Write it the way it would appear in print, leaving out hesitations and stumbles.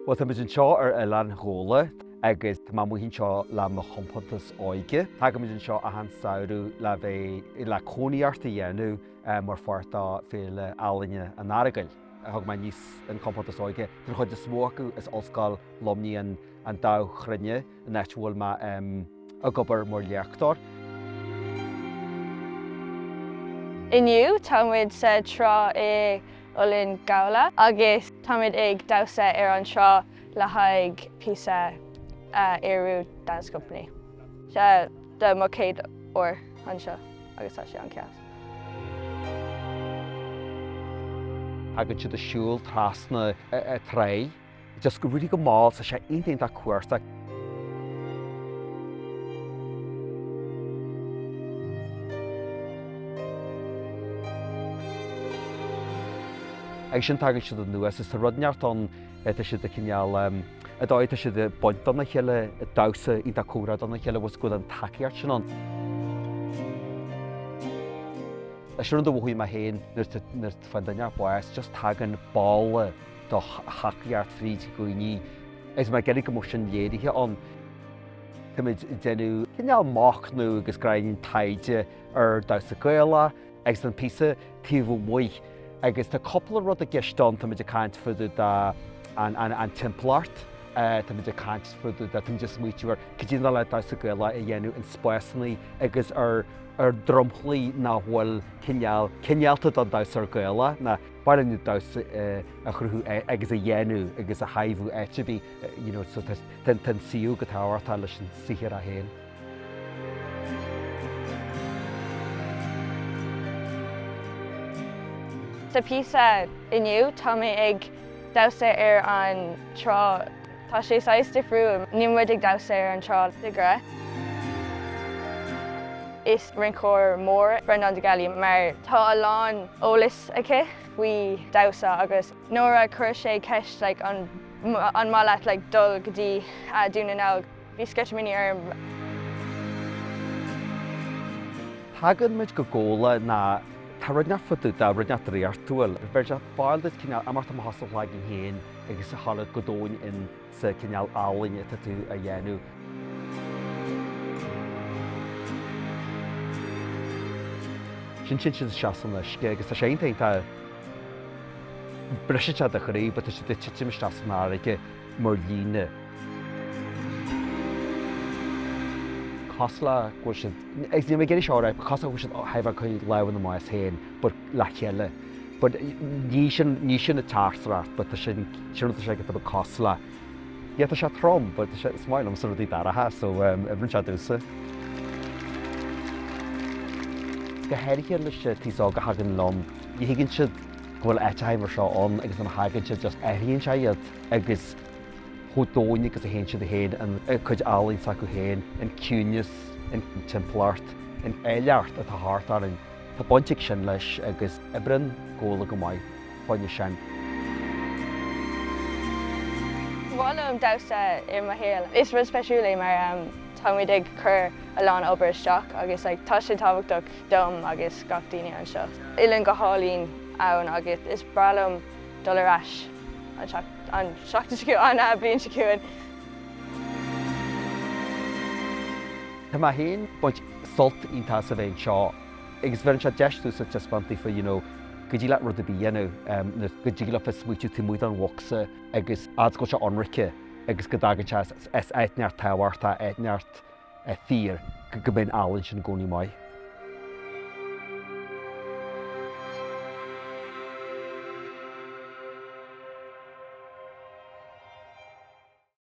Well, tá muid seo ar nGabhla agus tá muhíonn seo le mo chompantas óige. Tá go muid seo a an saothar le bheith le cóiréagrafaí dhéanú mar pháirt féile Ealaíne an n-áit. Thug mai níos an chompantas óige. Tá chuid is mó acu is oscail lomnaí an dá chruinne n-áit bhfuil me a gobar mór leachtar. Inniu, táimid sa trá Oibríonn nGabhla agus táimid ag damhsa ar an seo le haghaidh píosa éireadh dance company. Se de mo céad uair an seo agus tá sé an ceas. Agad siad a siúil trasna a tré, just go ruí go máil sa sé aontainn a cuairta. Ag sin tagad siad an nuas, is tá rudneart an tá siad a cineal a dóid siad a buint anna chéile a damhsa í a cóiréad anna chéile was go an takeíart sin an. A siúr an do bhuaí me héin nuair fan daine buas, just tagan bála do haceart fríd goí. Is me genig go sin léirithe an. Tá muid déanú cineal máchnú agus grainnín taide ar damhsa cáile, agus an píosa tíomh muoich. Agus tá coppla rud a gceistán tá muid a caint fuidir an timpeallacht, tá muid a caint fuidir tá just múinteoir cídíana le damhsa cáile a dhéanú an spásannaí agus ar dromchlaí ná bhfuil cinealta don damhsa cáile na bailú damhsa a chruthú agus a dhéanú agus a haimhú éitibí tan siú go táhairtá leis an saothar a héin. Sa píosa inniu, táimid ag damhsa ar an trá. Tá sé t-athrú, ní muid ag damhsa ar an trá de gra. Is rincóir mór Breandán de Gallaí mar tá lán ólas aici faoi damhsa agus nóair a chuir sé ceist an mbeidh dul go dtí dúna ná bhí sceitiminí arm. Tágan muid go ggóla na tá rudneart fuidir dá rudneart réartúil. Beidir báilid cineal amarta mo hasal le an héin agus a chala godóin in sa cineal Ealaíne tú a dhéanú. Sin seasan leis agus tá sé aontainn tá briseite a choirí, ba tá si titim seasan aige mbliana. Cosla go siad, ag ní mé géidir seáir, cosla go siad haimh chu lehan na más héin, bud le chéile. Bud ní sin na t-athrú, bud sin sé go cosla. Iad tá sé trom, bud sé smáilm sa rudí daratha, so bhrann se dúsa. Go héiricéir leis tíá go hagan lom, í higann siad bhfuil éiteimhar seo an agus an hagann siad just éiríonn sé iad agus chudóin agus a héin siad a héin an chuid Ealaíne sa go héin, an cúneas, an timpeallacht, an éileart a tá thart tá bainteach sin leis agus oibríonn ggóla go mbeidh fáinne sin. Bhfuil damhsa ar mo héal. Is rud speisiúla mar táimid ag chur a lán obair isteach agus tá sé tábhachtach dom agus gach daoine an seo. Uileann go hálíonn ann agus is bralam dul arás an seachtain siú an bliain siúin. Tá má héin buint sult iontas a bhéin seo, agus bheann se deistú sa tespantí fa go dtí le rud a bhíanú, go dtí le fa smuitiú tú muid an bhhasa agus go se anrice agus go dagan se éitneart táhairta éitneart fíor go bíon Ealaíne sin gcónaí mbeidh.